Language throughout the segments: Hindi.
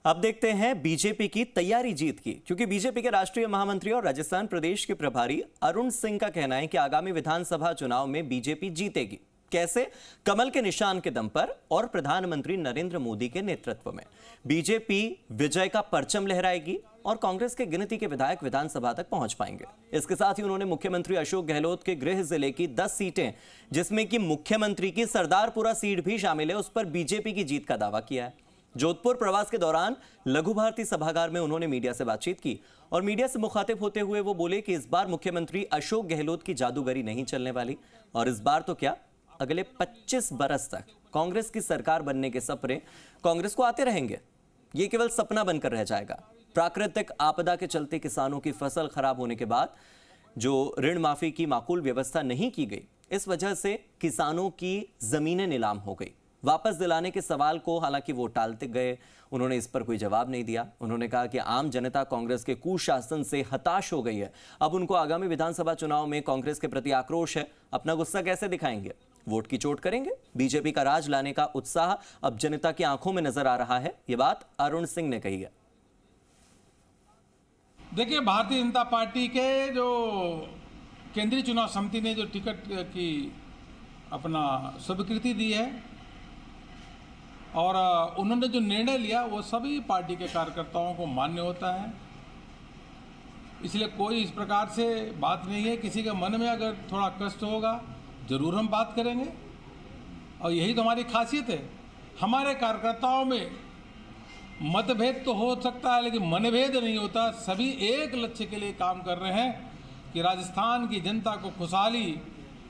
अब देखते हैं बीजेपी की तैयारी जीत की, क्योंकि बीजेपी के राष्ट्रीय महामंत्री और राजस्थान प्रदेश के प्रभारी अरुण सिंह का कहना है कि आगामी विधानसभा चुनाव में बीजेपी जीतेगी। कैसे? कमल के निशान के दम पर और प्रधानमंत्री नरेंद्र मोदी के नेतृत्व में बीजेपी विजय का परचम लहराएगी और कांग्रेस के गिनती के विधायक विधानसभा तक पहुंच पाएंगे। इसके साथ ही उन्होंने मुख्यमंत्री अशोक गहलोत के गृह जिले की 10 सीटें, जिसमें कि मुख्यमंत्री की सरदारपुरा सीट भी शामिल है, उस पर बीजेपी की जीत का दावा किया है। जोधपुर प्रवास के दौरान लघु भारती सभागार में उन्होंने मीडिया से बातचीत की और मीडिया से मुखातिब होते हुए वो बोले कि इस बार मुख्यमंत्री अशोक गहलोत की जादूगरी नहीं चलने वाली, और इस बार तो क्या, अगले 25 बरस तक कांग्रेस की सरकार बनने के सपने कांग्रेस को आते रहेंगे। ये केवल सपना बनकर रह जाएगा। प्राकृतिक आपदा के चलते किसानों की फसल खराब होने के बाद जो ऋण माफी की माकूल व्यवस्था नहीं की गई, इस वजह से किसानों की जमीनें नीलाम हो गई। वापस दिलाने के सवाल को हालांकि वो टालते गए, उन्होंने इस पर कोई जवाब नहीं दिया। उन्होंने कहा कि आम जनता कांग्रेस के कुशासन से हताश हो गई है। अब उनको आगामी विधानसभा चुनाव में कांग्रेस के प्रति आक्रोश है। अपना गुस्सा कैसे दिखाएंगे? वोट की चोट करेंगे? बीजेपी का राज लाने का उत्साह अब जनता की आंखों में नजर आ रहा है। यह बात अरुण सिंह ने कही है। देखिए, भारतीय जनता पार्टी के जो केंद्रीय चुनाव समिति ने जो टिकट की अपना स्वीकृति दी है और उन्होंने जो निर्णय लिया वो सभी पार्टी के कार्यकर्ताओं को मान्य होता है। इसलिए कोई इस प्रकार से बात नहीं है। किसी के मन में अगर थोड़ा कष्ट होगा जरूर हम बात करेंगे, और यही तो हमारी खासियत है। हमारे कार्यकर्ताओं में मतभेद तो हो सकता है, लेकिन मनभेद नहीं होता। सभी एक लक्ष्य के लिए काम कर रहे हैं कि राजस्थान की जनता को खुशहाली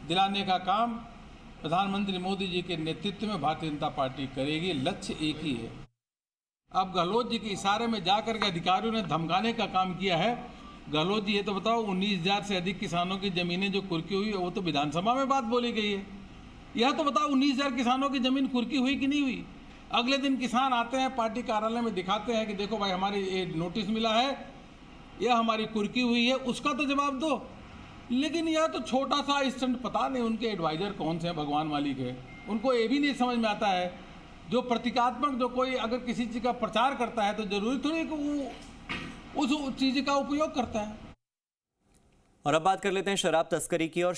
दिलाने का काम प्रधानमंत्री मोदी जी के नेतृत्व में भारतीय जनता पार्टी करेगी। लक्ष्य एक ही है। अब गहलोत जी के इशारे में जाकर के अधिकारियों ने धमकाने का काम किया है। गहलोत जी, ये तो बताओ, 19,000 से अधिक किसानों की जमीनें जो कुर्की हुई, वो तो विधानसभा में बात बोली गई है। यह तो बताओ 19,000 किसानों की जमीन कुर्की हुई कि नहीं हुई? अगले दिन किसान आते हैं, पार्टी कार्यालय में दिखाते हैं कि देखो भाई, हमारी ये नोटिस मिला है, यह हमारी कुर्की हुई है, उसका तो जवाब दो। लेकिन यह तो छोटा सा स्टंट, पता नहीं उनके एडवाइजर कौन से हैं, भगवान मालिक है, उनको ये भी नहीं समझ में आता है। जो प्रतीकात्मक, जो कोई अगर किसी चीज़ का प्रचार करता है तो जरूरी थोड़ी कि वो उस चीज़ का उपयोग करता है। और अब बात कर लेते हैं शराब तस्करी की। और